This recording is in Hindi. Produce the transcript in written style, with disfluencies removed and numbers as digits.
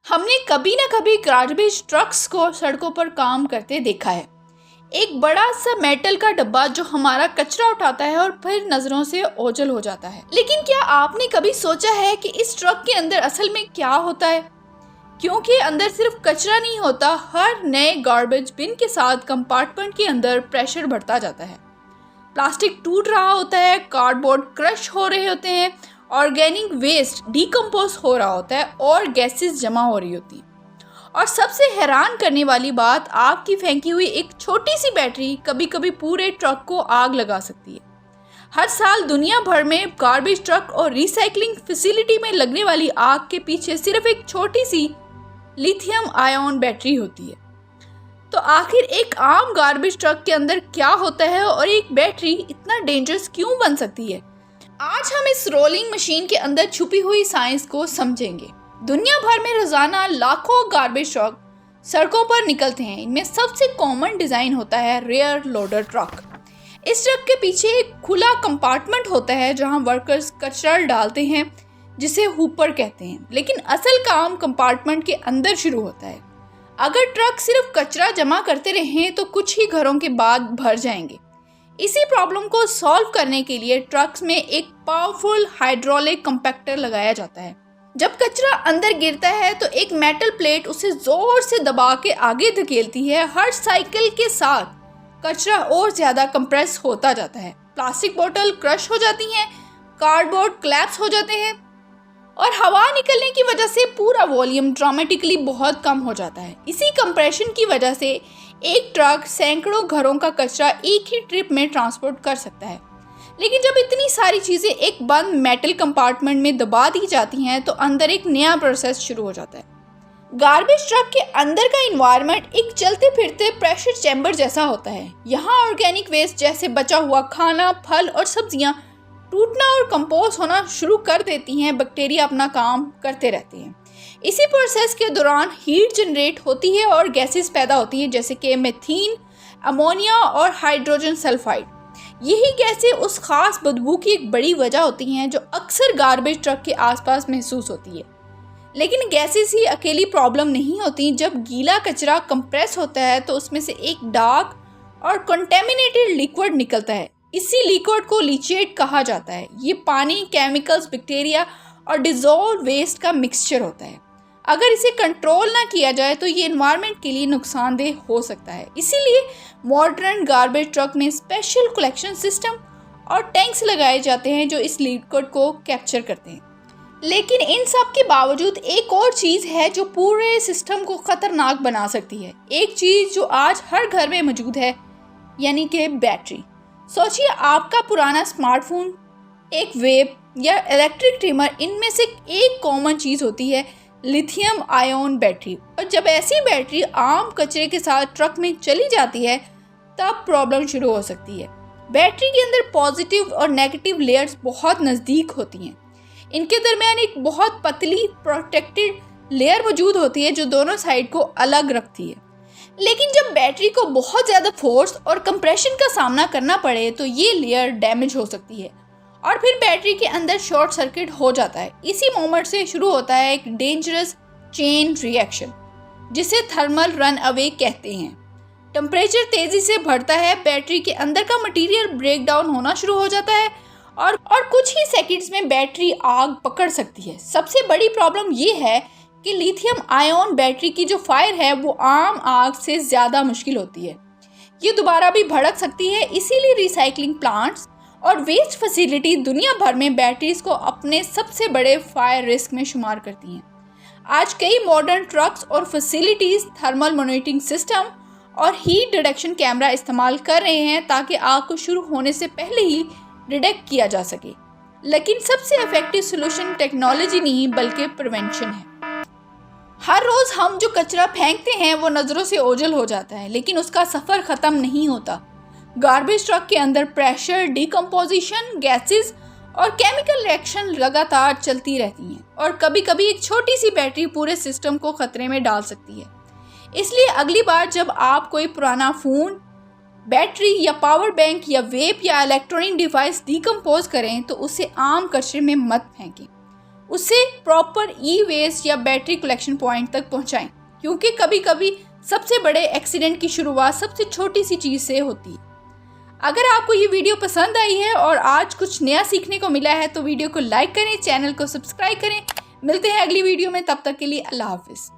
हमने कभी ना कभी गार्बेज ट्रक्स को सड़कों पर काम करते देखा है। एक बड़ा सा मेटल का डब्बा जो हमारा कचरा उठाता है और फिर नजरों से ओझल हो जाता है। लेकिन क्या आपने कभी सोचा है कि इस ट्रक के अंदर असल में क्या होता है? क्योंकि अंदर सिर्फ कचरा नहीं होता, हर नए गार्बेज बिन के साथ कंपार्टमेंट के अंदर प्रेशर बढ़ता जाता है। प्लास्टिक टूट रहा होता है, कार्डबोर्ड क्रश हो रहे होते हैं, ऑर्गेनिक वेस्ट डिकम्पोज हो रहा होता है और गैसेस जमा हो रही होती है। और सबसे हैरान करने वाली बात, आपकी फेंकी हुई एक छोटी सी बैटरी कभी कभी पूरे ट्रक को आग लगा सकती है। हर साल दुनिया भर में गार्बेज ट्रक और रिसाइकलिंग फैसिलिटी में लगने वाली आग के पीछे सिर्फ एक छोटी सी लिथियम आयन बैटरी होती है। तो आखिर एक आम गार्बेज ट्रक के अंदर क्या होता है और एक बैटरी इतना डेंजरस क्यों बन सकती है? आज हम इस रोलिंग मशीन के अंदर छुपी हुई साइंस को समझेंगे। दुनिया भर में रोजाना लाखों गार्बेज ट्रक सड़कों पर निकलते हैं। इनमें सबसे कॉमन डिजाइन होता है रेयर लोडर ट्रक। इस ट्रक के पीछे एक खुला कंपार्टमेंट होता है जहां वर्कर्स कचरा डालते हैं, जिसे हुपर कहते हैं। लेकिन असल काम कंपार्टमेंट के अंदर शुरू होता है। अगर ट्रक सिर्फ कचरा जमा करते रहें तो कुछ ही घरों के बाद भर जाएंगे। इसी प्रॉब्लम को सॉल्व करने के लिए ट्रक्स में एक पावरफुल हाइड्रोलिक कंपैक्टर लगाया जाता है। जब कचरा अंदर गिरता है तो एक मेटल प्लेट उसे जोर से दबा के आगे धकेलती है। हर साइकिल के साथ कचरा और ज्यादा कंप्रेस होता जाता है। प्लास्टिक बोतल क्रश हो जाती हैं, कार्डबोर्ड कोलैप्स हो जाते हैं और हवा निकलने की वजह से पूरा वॉल्यूम ड्रामेटिकली बहुत कम हो जाता है। इसी कंप्रेशन की वजह से एक ट्रक सैकड़ों घरों का कचरा एक ही ट्रिप में ट्रांसपोर्ट कर सकता है। लेकिन जब इतनी सारी चीज़ें एक बंद मेटल कंपार्टमेंट में दबा दी जाती हैं तो अंदर एक नया प्रोसेस शुरू हो जाता है। गार्बेज ट्रक के अंदर का इन्वायरमेंट एक चलते फिरते प्रेशर चैम्बर जैसा होता है। यहाँ ऑर्गेनिक वेस्ट जैसे बचा हुआ खाना, फल और सब्जियाँ टूटना और कंपोज होना शुरू कर देती हैं। बैक्टीरिया अपना काम करते रहते हैं। इसी प्रोसेस के दौरान हीट जनरेट होती है और गैसेस पैदा होती हैं, जैसे कि मीथेन, अमोनिया और हाइड्रोजन सल्फाइड। यही गैसें उस खास बदबू की एक बड़ी वजह होती हैं जो अक्सर गार्बेज ट्रक के आसपास महसूस होती है। लेकिन गैसेस ही अकेली प्रॉब्लम नहीं होती। जब गीला कचरा कंप्रेस होता है तो उसमें से एक डार्क और कंटेमिनेटेड लिक्विड निकलता है। इसी लिक्विड को लीचेट कहा जाता है। ये पानी, केमिकल्स, बैक्टीरिया और डिजोल्व वेस्ट का मिक्सचर होता है। अगर इसे कंट्रोल ना किया जाए तो ये एनवायरनमेंट के लिए नुकसानदेह हो सकता है। इसीलिए मॉडर्न गार्बेज ट्रक में स्पेशल कलेक्शन सिस्टम और टैंक्स लगाए जाते हैं जो इस लिक्विड को कैप्चर करते हैं। लेकिन इन सब के बावजूद एक और चीज़ है जो पूरे सिस्टम को खतरनाक बना सकती है। एक चीज़ जो आज हर घर में मौजूद है, यानी कि बैटरी। सोचिए, आपका पुराना स्मार्टफोन, एक वेब या इलेक्ट्रिक ट्रिमर, इनमें से एक कॉमन चीज़ होती है लिथियम आयन बैटरी। और जब ऐसी बैटरी आम कचरे के साथ ट्रक में चली जाती है तब प्रॉब्लम शुरू हो सकती है। बैटरी के अंदर पॉजिटिव और नेगेटिव लेयर्स बहुत नज़दीक होती हैं। इनके दरमियान एक बहुत पतली प्रोटेक्टेड लेयर मौजूद होती है जो दोनों साइड को अलग रखती है। लेकिन जब बैटरी को बहुत ज़्यादा फोर्स और कंप्रेशन का सामना करना पड़े तो ये लेयर डैमेज हो सकती है और फिर बैटरी के अंदर शॉर्ट सर्किट हो जाता है। इसी मोमेंट से शुरू होता है एक डेंजरस चेन रिएक्शन, जिसे थर्मल रन अवे कहते हैं। टेम्परेचर तेज़ी से बढ़ता है, बैटरी के अंदर का मटेरियल ब्रेक डाउन होना शुरू हो जाता है और कुछ ही सेकंड्स में बैटरी आग पकड़ सकती है। सबसे बड़ी प्रॉब्लम ये है कि लिथियम आयन बैटरी की जो फायर है वो आम आग से ज़्यादा मुश्किल होती है। ये दोबारा भी भड़क सकती है। इसीलिए रिसाइकलिंग प्लांट्स और वेस्ट फैसिलिटी दुनिया भर में बैटरीज को अपने सबसे बड़े फायर रिस्क में शुमार करती हैं। आज कई मॉडर्न ट्रक्स और फैसिलिटीज़ थर्मल मॉनिटरिंग सिस्टम और हीट डिटेक्शन कैमरा इस्तेमाल कर रहे हैं ताकि आग को शुरू होने से पहले ही डिटेक्ट किया जा सके। लेकिन सबसे इफेक्टिव सोल्यूशन टेक्नोलॉजी नहीं बल्कि प्रिवेंशन है। हर रोज़ हम जो कचरा फेंकते हैं वो नज़रों से ओझल हो जाता है, लेकिन उसका सफ़र ख़त्म नहीं होता। गार्बेज ट्रक के अंदर प्रेशर, डिकम्पोजिशन, गैसेस और केमिकल रिएक्शन लगातार चलती रहती हैं और कभी कभी एक छोटी सी बैटरी पूरे सिस्टम को खतरे में डाल सकती है। इसलिए अगली बार जब आप कोई पुराना फ़ोन, बैटरी या पावर बैंक या वेब या इलेक्ट्रॉनिक डिवाइस डिकम्पोज करें तो उसे आम कचरे में मत फेंकें। उसे प्रॉपर ई वेस्ट या बैटरी कलेक्शन पॉइंट तक पहुंचाएं, क्योंकि कभी कभी सबसे बड़े एक्सीडेंट की शुरुआत सबसे छोटी सी चीज़ से होती है। अगर आपको ये वीडियो पसंद आई है और आज कुछ नया सीखने को मिला है तो वीडियो को लाइक करें, चैनल को सब्सक्राइब करें। मिलते हैं अगली वीडियो में, तब तक के लिए अल्लाह हाफिज़।